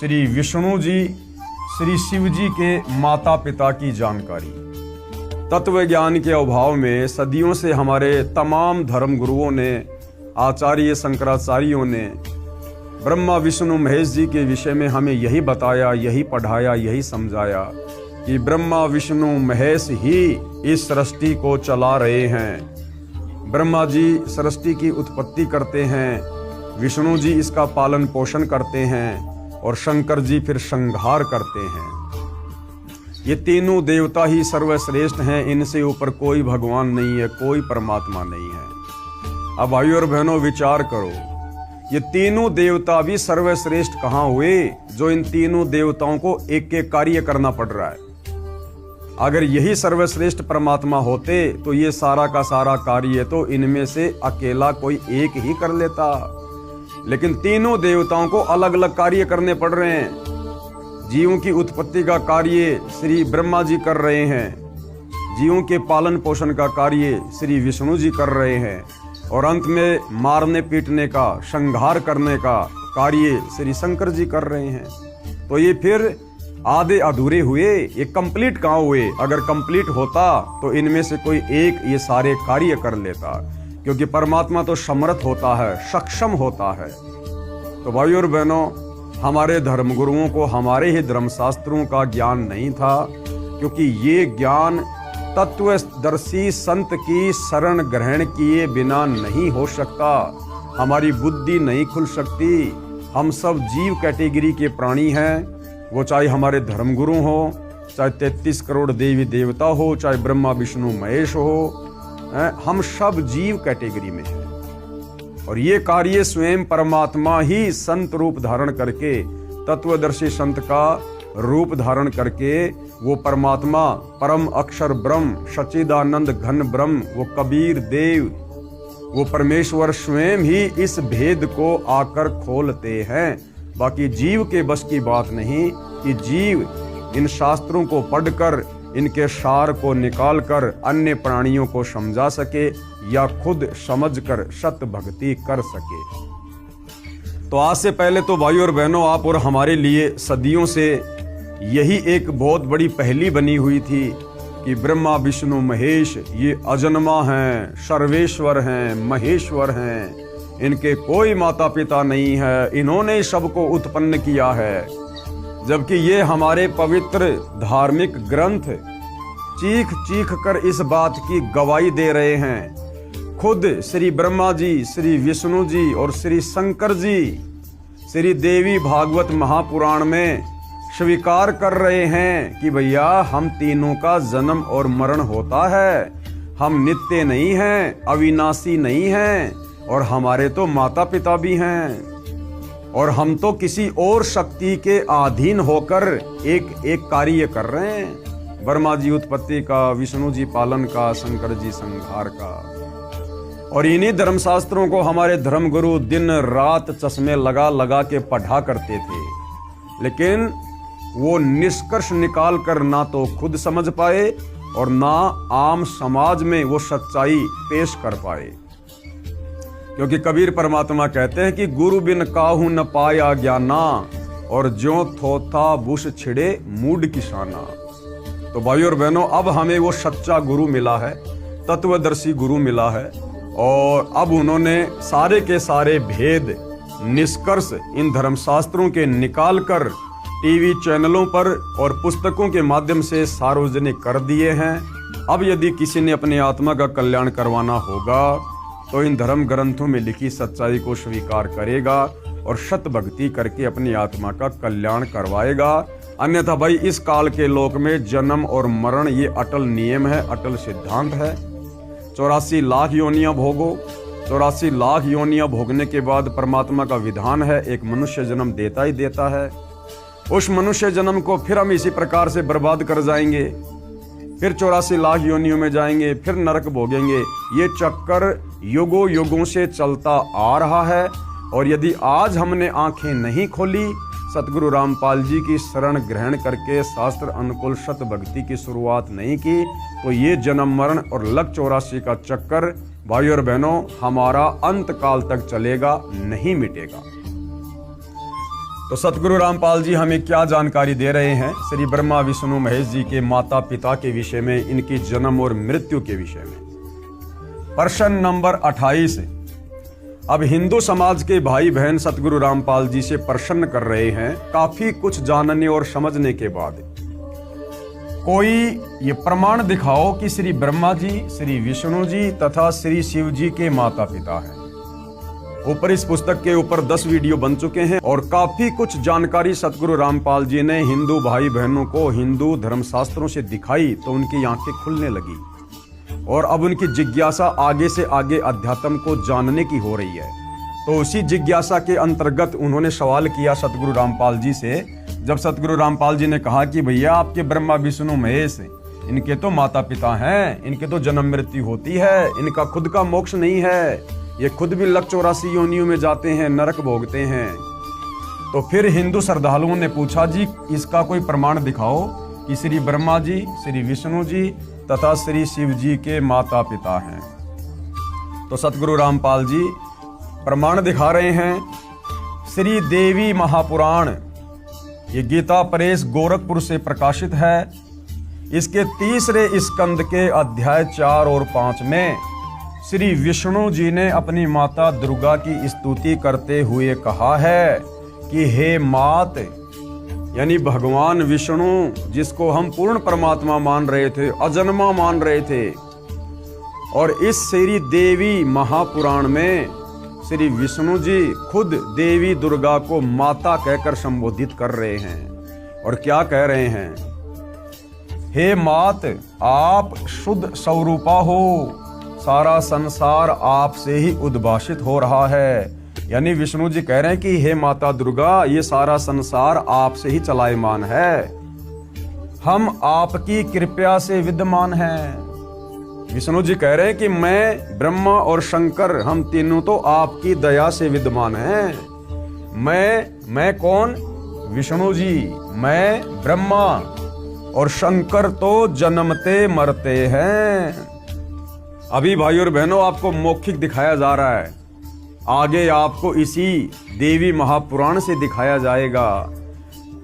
श्री विष्णु जी, श्री शिव जी के माता पिता की जानकारी। तत्व ज्ञान के अभाव में सदियों से हमारे तमाम धर्म गुरुओं ने, आचार्य शंकराचार्यों ने ब्रह्मा विष्णु महेश जी के विषय में हमें यही बताया, यही पढ़ाया, यही समझाया कि ब्रह्मा विष्णु महेश ही इस सृष्टि को चला रहे हैं। ब्रह्मा जी सृष्टि की उत्पत्ति करते हैं, विष्णु जी इसका पालन पोषण करते हैं और शंकर जी फिर संहार करते हैं। ये तीनों देवता ही सर्वश्रेष्ठ हैं, इनसे ऊपर कोई भगवान नहीं है, कोई परमात्मा नहीं है। अब भाइयों और बहनों विचार करो, ये तीनों देवता भी सर्वश्रेष्ठ कहाँ हुए जो इन तीनों देवताओं को एक एक कार्य करना पड़ रहा है। अगर यही सर्वश्रेष्ठ परमात्मा होते तो ये सारा का सारा कार्य तो इनमें से अकेला कोई एक ही कर लेता, लेकिन तीनों देवताओं को अलग अलग कार्य करने पड़ रहे हैं। जीवों की उत्पत्ति का कार्य श्री ब्रह्मा जी कर रहे हैं, जीवों के पालन पोषण का कार्य श्री विष्णु जी कर रहे हैं और अंत में मारने पीटने का, संहार करने का कार्य श्री शंकर जी कर रहे हैं। तो ये फिर आधे अधूरे हुए, ये कंप्लीट कहाँ हुए? अगर कंप्लीट होता तो इनमें से कोई एक ये सारे कार्य कर लेता, क्योंकि परमात्मा तो समर्थ होता है, सक्षम होता है। तो भाइयों और बहनों, हमारे धर्मगुरुओं को हमारे ही धर्मशास्त्रों का ज्ञान नहीं था, क्योंकि ये ज्ञान तत्वदर्शी संत की शरण ग्रहण किए बिना नहीं हो सकता। हमारी बुद्धि नहीं खुल सकती। हम सब जीव कैटेगरी के प्राणी हैं, वो चाहे हमारे धर्मगुरु हो, चाहे 33 करोड़ देवी देवता हो, चाहे ब्रह्मा विष्णु महेश हो, हम सब जीव कैटेगरी में हैं। और ये कार्य स्वयं परमात्मा ही संत रूप धारण करके, तत्वदर्शी संत का रूप धारण करके, वो परमात्मा परम अक्षर ब्रह्म, सच्चिदानंद घन ब्रह्म, वो कबीर देव, वो परमेश्वर स्वयं ही इस भेद को आकर खोलते हैं। बाकी जीव के बस की बात नहीं कि जीव इन शास्त्रों को पढ़कर, इनके सार को निकालकर अन्य प्राणियों को समझा सके या खुद समझकर सत भक्ति कर सके। तो आज से पहले तो भाइयों और बहनों, आप और हमारे लिए सदियों से यही एक बहुत बड़ी पहेली बनी हुई थी कि ब्रह्मा विष्णु महेश ये अजन्मा हैं, सर्वेश्वर हैं, महेश्वर हैं, इनके कोई माता पिता नहीं है, इन्होंने सबको उत्पन्न किया है। जबकि ये हमारे पवित्र धार्मिक ग्रंथ चीख चीख कर इस बात की गवाही दे रहे हैं। खुद श्री ब्रह्मा जी, श्री विष्णु जी और श्री शंकर जी श्री देवी भागवत महापुराण में स्वीकार कर रहे हैं कि भैया हम तीनों का जन्म और मरण होता है, हम नित्य नहीं हैं, अविनाशी नहीं हैं, और हमारे तो माता पिता भी हैं, और हम तो किसी और शक्ति के अधीन होकर एक एक कार्य कर रहे हैं। ब्रह्मा जी उत्पत्ति का, विष्णु जी पालन का, शंकर जी संहार का। और इन्हीं धर्मशास्त्रों को हमारे धर्मगुरु दिन रात चश्मे लगा लगा के पढ़ा करते थे, लेकिन वो निष्कर्ष निकाल कर ना तो खुद समझ पाए और ना आम समाज में वो सच्चाई पेश कर पाए। क्योंकि कबीर परमात्मा कहते हैं कि गुरु बिन काहू न पाया ज्ञाना, और ज्यों थोथा बुश छिड़े मूड किसाना। तो भाइयों और बहनों, अब हमें वो सच्चा गुरु मिला है, तत्वदर्शी गुरु मिला है, और अब उन्होंने सारे के सारे भेद निष्कर्ष इन धर्मशास्त्रों के निकाल कर टीवी चैनलों पर और पुस्तकों के माध्यम से सार्वजनिक कर दिए हैं। अब यदि किसी ने अपने आत्मा का कल्याण करवाना होगा तो इन धर्म ग्रंथों में लिखी सच्चाई को स्वीकार करेगा और सत भक्ति करके अपनी आत्मा का कल्याण करवाएगा। अन्यथा भाई इस काल के लोक में जन्म और मरण ये अटल नियम है, अटल सिद्धांत है। 84 लाख योनियां भोगो, 84 लाख योनियां भोगने के बाद परमात्मा का विधान है एक मनुष्य जन्म देता ही देता है। उस मनुष्य जन्म को फिर हम इसी प्रकार से बर्बाद कर जाएंगे, फिर 84 लाख योनियों में जाएंगे, फिर नरक भोगेंगे। ये चक्कर युगों युगों से चलता आ रहा है। और यदि आज हमने आंखें नहीं खोली, सतगुरु रामपाल जी की शरण ग्रहण करके शास्त्र अनुकूल सत भक्ति की शुरुआत नहीं की, तो ये जन्म मरण और लक 84 का चक्कर भाइयों और बहनों हमारा अंत काल तक चलेगा, नहीं मिटेगा। तो सतगुरु रामपाल जी हमें क्या जानकारी दे रहे हैं श्री ब्रह्मा विष्णु महेश जी के माता पिता के विषय में, इनकी जन्म और मृत्यु के विषय में। प्रश्न नंबर 28। अब हिंदू समाज के भाई बहन सतगुरु रामपाल जी से प्रश्न कर रहे हैं, काफी कुछ जानने और समझने के बाद, कोई ये प्रमाण दिखाओ कि श्री ब्रह्मा जी, श्री विष्णु जी तथा श्री शिव जी के माता पिता हैं। ऊपर इस पुस्तक के ऊपर 10 वीडियो बन चुके हैं और काफी कुछ जानकारी सतगुरु रामपाल जी ने हिंदू भाई बहनों को हिंदू धर्मशास्त्रों से दिखाई तो उनकी आंखें खुलने लगी और अब उनकी जिज्ञासा आगे से आगे अध्यात्म को जानने की हो रही है। तो उसी जिज्ञासा के अंतर्गत उन्होंने सवाल किया सतगुरु रामपाल जी से। जब सतगुरु रामपाल जी ने कहा कि भैया आपके ब्रह्मा विष्णु महेश, इनके तो माता पिता हैं, इनके तो जन्म मृत्यु होती है, इनका खुद का मोक्ष नहीं है, ये खुद भी लक 84 योनियों में जाते हैं, नरक भोगते हैं। तो फिर हिंदू श्रद्धालुओं ने पूछा जी इसका कोई प्रमाण दिखाओ कि श्री ब्रह्मा जी, श्री विष्णु जी तथा श्री शिव जी के माता पिता हैं। तो सतगुरु रामपाल जी प्रमाण दिखा रहे हैं। श्री देवी महापुराण, ये गीता प्रेस गोरखपुर से प्रकाशित है। इसके 3रे स्कंद के अध्याय 4 और 5 में श्री विष्णु जी ने अपनी माता दुर्गा की स्तुति करते हुए कहा है कि हे मात, यानी भगवान विष्णु जिसको हम पूर्ण परमात्मा मान रहे थे, अजन्मा मान रहे थे, और इस श्री देवी महापुराण में श्री विष्णु जी खुद देवी दुर्गा को माता कहकर संबोधित कर रहे हैं। और क्या कह रहे हैं? हे मात, आप शुद्ध स्वरूपा हो, सारा संसार आपसे ही उद्भाषित हो रहा है। यानी विष्णु जी कह रहे हैं कि हे माता दुर्गा, ये सारा संसार आपसे ही चलायमान है, हम आपकी कृपा से विद्यमान हैं। विष्णु जी कह रहे हैं कि मैं, ब्रह्मा और शंकर, हम तीनों तो आपकी दया से विद्यमान हैं। मैं कौन? विष्णु जी। मैं ब्रह्मा और शंकर तो जन्मते मरते हैं। अभी भाई और बहनों आपको मौखिक दिखाया जा रहा है, आगे आपको इसी देवी महापुराण से दिखाया जाएगा।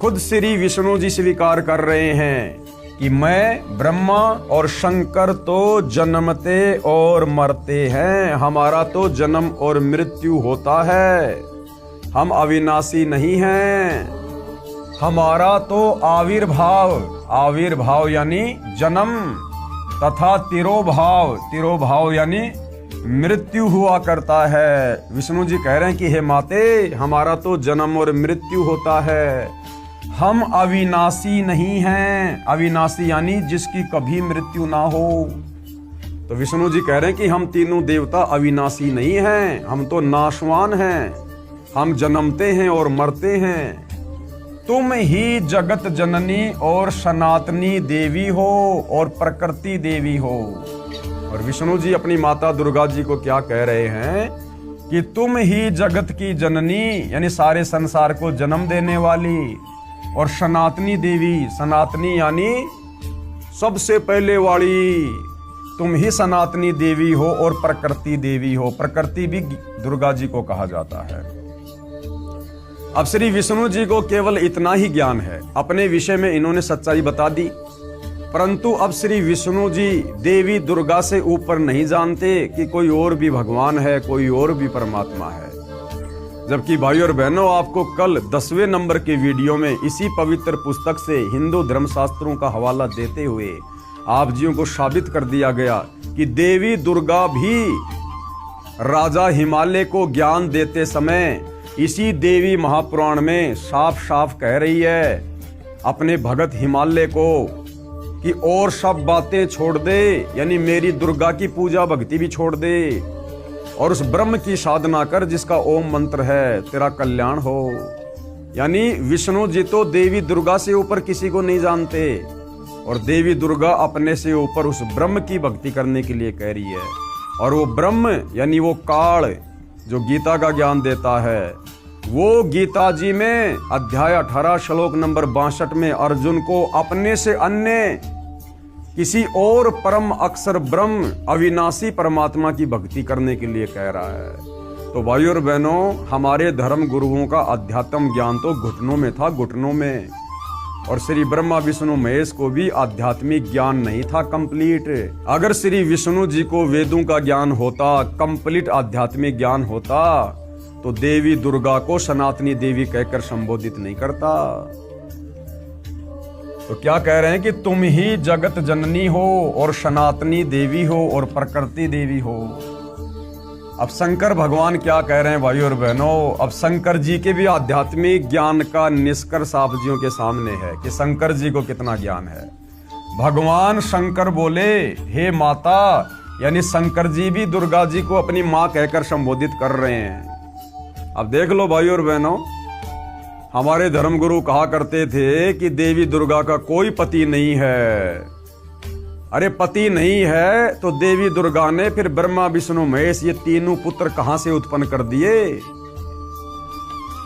खुद श्री विष्णु जी स्वीकार कर रहे हैं कि मैं, ब्रह्मा और शंकर तो जन्मते और मरते हैं, हमारा तो जन्म और मृत्यु होता है, हम अविनाशी नहीं हैं। हमारा तो आविर्भाव यानी जन्म तथा तिरोभाव यानी मृत्यु हुआ करता है। विष्णु जी कह रहे हैं कि हे माते, हमारा तो जन्म और मृत्यु होता है, हम अविनाशी नहीं हैं। अविनाशी यानी जिसकी कभी मृत्यु ना हो। तो विष्णु जी कह रहे हैं कि हम तीनों देवता अविनाशी नहीं हैं, हम तो नाशवान हैं, हम जन्मते हैं और मरते हैं। तुम ही जगत जननी और सनातनी देवी हो और प्रकृति देवी हो। और विष्णु जी अपनी माता दुर्गा जी को क्या कह रहे हैं कि तुम ही जगत की जननी, यानी सारे संसार को जन्म देने वाली, और सनातनी देवी, सनातनी यानी सबसे पहले वाली, तुम ही सनातनी देवी हो और प्रकृति देवी हो। प्रकृति भी दुर्गा जी को कहा जाता है। अब श्री विष्णु जी को केवल इतना ही ज्ञान है, अपने विषय में इन्होंने सच्चाई बता दी, परंतु अब श्री विष्णु जी देवी दुर्गा से ऊपर नहीं जानते कि कोई और भी भगवान है, कोई और भी परमात्मा है। जबकि भाई और बहनों, आपको कल 10वें नंबर के वीडियो में इसी पवित्र पुस्तक से हिंदू धर्मशास्त्रों का हवाला देते हुए आप जियों को साबित कर दिया गया कि देवी दुर्गा भी राजा हिमालय को ज्ञान देते समय इसी देवी महापुराण में साफ साफ कह रही है अपने भगत हिमालय को कि और सब बातें छोड़ दे, यानी मेरी दुर्गा की पूजा भक्ति भी छोड़ दे और उस ब्रह्म की साधना कर जिसका ओम मंत्र है, तेरा कल्याण हो। यानी विष्णु जी तो देवी दुर्गा से ऊपर किसी को नहीं जानते और देवी दुर्गा अपने से ऊपर उस ब्रह्म की भक्ति करने के लिए कह रही है। और वो ब्रह्म यानी वो काल जो गीता का ज्ञान देता है, वो गीता जी में अध्याय 18 श्लोक नंबर 62 में अर्जुन को अपने से अन्य किसी और परम अक्षर ब्रह्म अविनाशी परमात्मा की भक्ति करने के लिए कह रहा है। तो भाइयों और बहनों, हमारे धर्म गुरुओं का अध्यात्म ज्ञान तो घुटनों में था, घुटनों में। और श्री ब्रह्मा विष्णु महेश को भी आध्यात्मिक ज्ञान नहीं था कंप्लीट। अगर श्री विष्णु जी को वेदों का ज्ञान होता, कंप्लीट आध्यात्मिक ज्ञान होता, तो देवी दुर्गा को सनातनी देवी कहकर संबोधित नहीं करता। तो क्या कह रहे हैं कि तुम ही जगत जननी हो और सनातनी देवी हो और प्रकृति देवी हो। अब शंकर भगवान क्या कह रहे हैं भाइयों और बहनों, अब शंकर जी के भी आध्यात्मिक ज्ञान का निष्कर्ष आप जियों के सामने है कि शंकर जी को कितना ज्ञान है। भगवान शंकर बोले, हे माता, यानी शंकर जी भी दुर्गा जी को अपनी माँ कहकर संबोधित कर रहे हैं। अब देख लो भाइयों और बहनों, हमारे धर्मगुरु कहा करते थे कि देवी दुर्गा का कोई पति नहीं है। अरे पति नहीं है तो देवी दुर्गा ने फिर ब्रह्मा विष्णु महेश ये तीनों पुत्र कहां से उत्पन्न कर दिए।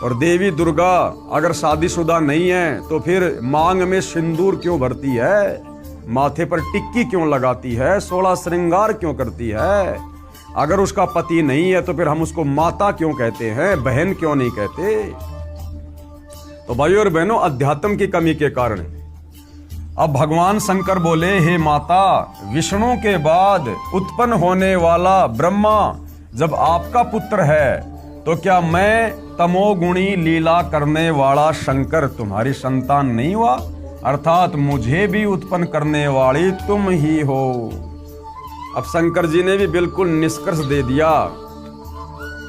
और देवी दुर्गा अगर शादीशुदा नहीं है तो फिर मांग में सिंदूर क्यों भरती है, माथे पर टिक्की क्यों लगाती है, 16 श्रृंगार क्यों करती है। अगर उसका पति नहीं है तो फिर हम उसको माता क्यों कहते हैं, बहन क्यों नहीं कहते। तो भाइयों और बहनों, अध्यात्म की कमी के कारण अब भगवान शंकर बोले, हे माता, विष्णु के बाद उत्पन्न होने वाला ब्रह्मा जब आपका पुत्र है तो क्या मैं तमोगुणी लीला करने वाला शंकर तुम्हारी संतान नहीं हुआ, अर्थात मुझे भी उत्पन्न करने वाली तुम ही हो। अब शंकर जी ने भी बिल्कुल निष्कर्ष दे दिया।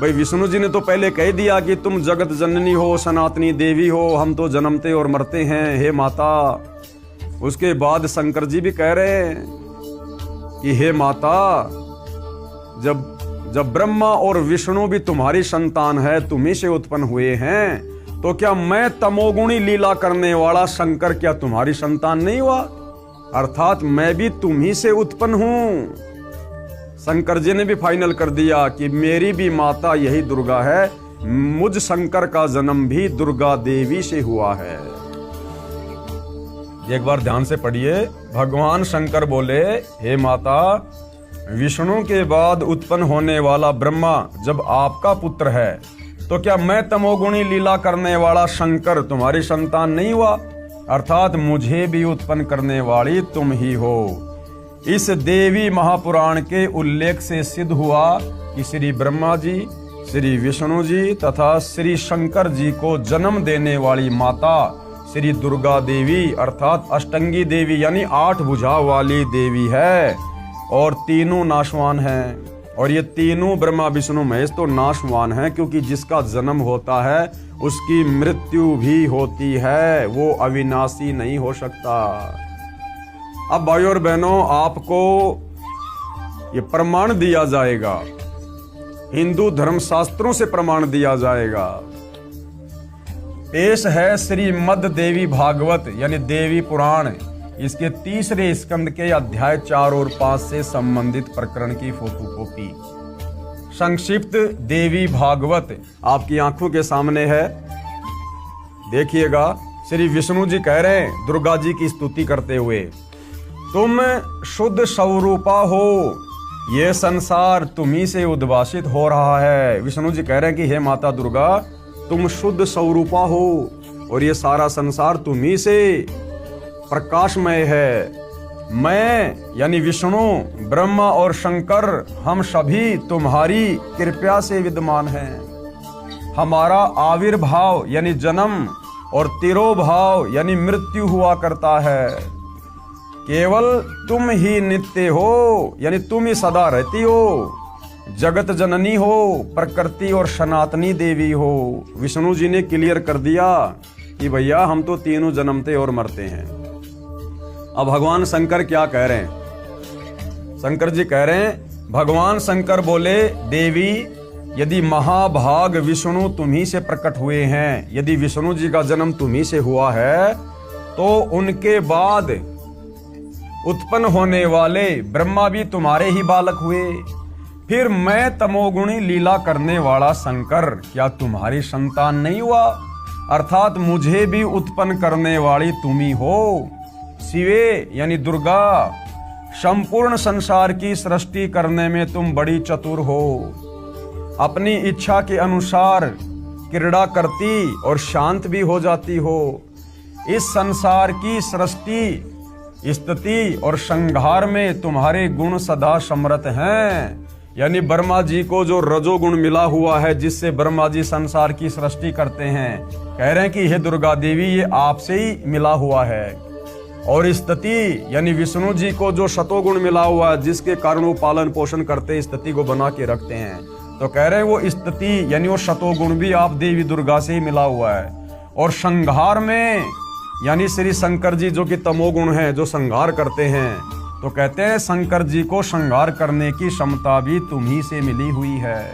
भाई विष्णु जी ने तो पहले कह दिया कि तुम जगत जननी हो, सनातनी देवी हो, हम तो जन्मते और मरते हैं, हे माता। उसके बाद शंकर जी भी कह रहे हैं कि हे माता, जब ब्रह्मा और विष्णु भी तुम्हारी संतान है, तुम्ही से उत्पन्न हुए हैं, तो क्या मैं तमोगुणी लीला करने वाला शंकर क्या तुम्हारी संतान नहीं हुआ, अर्थात मैं भी तुम्ही से उत्पन्न हूं। शंकर जी ने भी फाइनल कर दिया कि मेरी भी माता यही दुर्गा है, मुझ शंकर का जन्म भी दुर्गा देवी से हुआ है। एक बार ध्यान से पढ़िए। भगवान शंकर बोले, हे माता, विष्णु के बाद उत्पन्न होने वाला ब्रह्मा जब आपका पुत्र है तो क्या मैं तमोगुणी लीला करने वाला शंकर तुम्हारी संतान नहीं हुआ, अर्थात मुझे भी उत्पन्न करने वाली तुम ही हो। इस देवी महापुराण के उल्लेख से सिद्ध हुआ कि श्री ब्रह्मा जी, श्री विष्णु जी तथा श्री शंकर जी को जन्म देने वाली माता श्री दुर्गा देवी अर्थात अष्टंगी देवी यानी 8 भुजा वाली देवी है और तीनों नाशवान हैं। और ये तीनों ब्रह्मा विष्णु महेश तो नाशवान हैं, क्योंकि जिसका जन्म होता है उसकी मृत्यु भी होती है, वो अविनाशी नहीं हो सकता। अब भाइयों और बहनों, आपको ये प्रमाण दिया जाएगा, हिंदू धर्मशास्त्रों से प्रमाण दिया जाएगा। पेश है श्रीमद् देवी भागवत यानी देवी पुराण, इसके 3रे स्कंद के अध्याय 4 और 5 से संबंधित प्रकरण की फोटोकॉपी। संक्षिप्त देवी भागवत आपकी आंखों के सामने है, देखिएगा। श्री विष्णु जी कह रहे हैं दुर्गा जी की स्तुति करते हुए, तुम शुद्ध स्वरूपा हो, ये संसार तुम्ही से उद्भासित हो रहा है। विष्णु जी कह रहे हैं कि हे माता दुर्गा, तुम शुद्ध स्वरूपा हो और ये सारा संसार तुम्ही से प्रकाशमय है। मैं यानी विष्णु, ब्रह्मा और शंकर, हम सभी तुम्हारी कृपा से विद्यमान हैं। हमारा आविर्भाव यानी जन्म और तिरोभाव यानी मृत्यु हुआ करता है। केवल तुम ही नित्य हो यानी तुम ही सदा रहती हो, जगत जननी हो, प्रकृति और सनातनी देवी हो। विष्णु जी ने क्लियर कर दिया कि भैया हम तो तीनों जन्मते और मरते हैं। अब भगवान शंकर क्या कह रहे हैं? शंकर जी कह रहे हैं, भगवान शंकर बोले, देवी, यदि महाभाग विष्णु तुम्ही से प्रकट हुए हैं, यदि विष्णु जी का जन्म तुम्ही से हुआ है, तो उनके बाद उत्पन्न होने वाले ब्रह्मा भी तुम्हारे ही बालक हुए। फिर मैं तमोगुणी लीला करने वाला शंकर क्या तुम्हारी संतान नहीं हुआ, अर्थात मुझे भी उत्पन्न करने वाली तुम ही हो। शिवे यानी दुर्गा, संपूर्ण संसार की सृष्टि करने में तुम बड़ी चतुर हो। अपनी इच्छा के अनुसार क्रीड़ा करती और शांत भी हो जाती हो। इस संसार की सृष्टि, स्थिति और संहार में तुम्हारे गुण सदा समृत हैं। यानी ब्रह्मा जी को जो रजोगुण मिला हुआ है, जिससे ब्रह्मा जी संसार की सृष्टि करते हैं, कह रहे हैं कि हे दुर्गा देवी, ये आपसे ही मिला हुआ है। और स्थिति यानी विष्णु जी को जो शतोगुण मिला हुआ है, जिसके कारण वो पालन पोषण करते, स्थिति को बना के रखते हैं, तो कह रहे हैं वो स्थिति यानी वो शतोगुण भी आप देवी दुर्गा से ही मिला हुआ है। और संहार में यानी श्री शंकर जी जो कि तमोगुण है, जो संहार करते हैं, तो कहते हैं शंकर जी को संहार करने की क्षमता भी तुम्ही से मिली हुई है।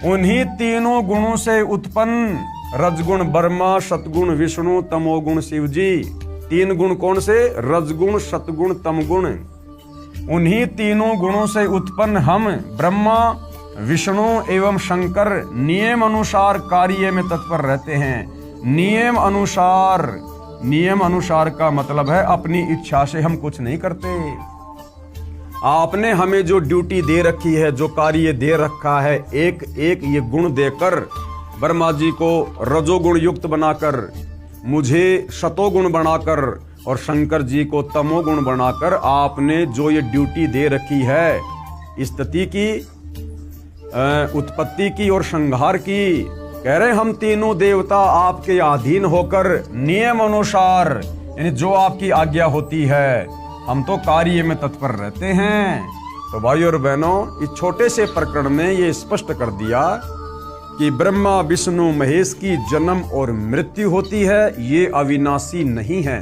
उन्हीं तीनों गुणों से उत्पन्न रजगुण ब्रह्मा, सतगुण विष्णु, तमोगुण शिव जी। तीन गुण कौन से? रजगुण, सतगुण, तमगुण। उन्हीं तीनों गुणों से उत्पन्न हम ब्रह्मा, विष्णु एवं शंकर नियम अनुसार कार्य में तत्पर रहते हैं। नियम अनुसार, नियम अनुसार का मतलब है अपनी इच्छा से हम कुछ नहीं करते। आपने हमें जो ड्यूटी दे रखी है, जो कार्य दे रखा है, एक एक ये गुण देकर ब्रह्मा जी को रजोगुण युक्त बनाकर, मुझे शतोगुण बनाकर और शंकर जी को तमोगुण बनाकर आपने जो ये ड्यूटी दे रखी है, स्थिति की, उत्पत्ति की और संहार की, कह रहे हम तीनों देवता आपके अधीन होकर नियम अनुसार यानी जो आपकी आज्ञा होती है, हम तो कार्य में तत्पर रहते हैं। तो भाइयों और बहनों, इस छोटे से प्रकरण में ये स्पष्ट कर दिया कि ब्रह्मा विष्णु महेश की जन्म और मृत्यु होती है, ये अविनाशी नहीं है।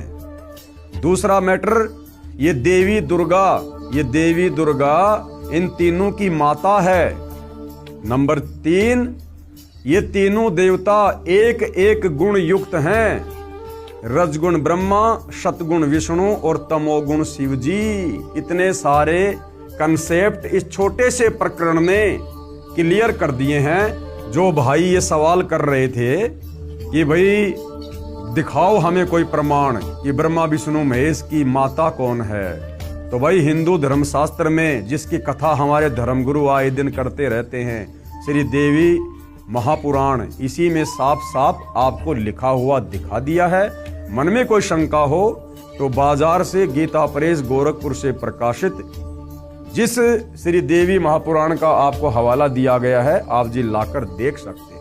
दूसरा मैटर, ये देवी दुर्गा इन तीनों की माता है। नंबर 3, ये तीनों देवता एक एक गुण युक्त हैं। रजगुण ब्रह्मा, सतगुण विष्णु और तमोगुण शिव जी। इतने सारे कंसेप्ट इस छोटे से प्रकरण में क्लियर कर दिए हैं। जो भाई ये सवाल कर रहे थे कि भाई दिखाओ हमें कोई प्रमाण कि ब्रह्मा विष्णु महेश की माता कौन है, तो भाई हिंदू धर्मशास्त्र में जिसकी कथा हमारे धर्मगुरु आए दिन करते रहते हैं, श्री देवी महापुराण, इसी में साफ साफ आपको लिखा हुआ दिखा दिया है। मन में कोई शंका हो तो बाजार से गीता प्रेस गोरखपुर से प्रकाशित जिस श्री देवी महापुराण का आपको हवाला दिया गया है, आप जी लाकर देख सकते हैं।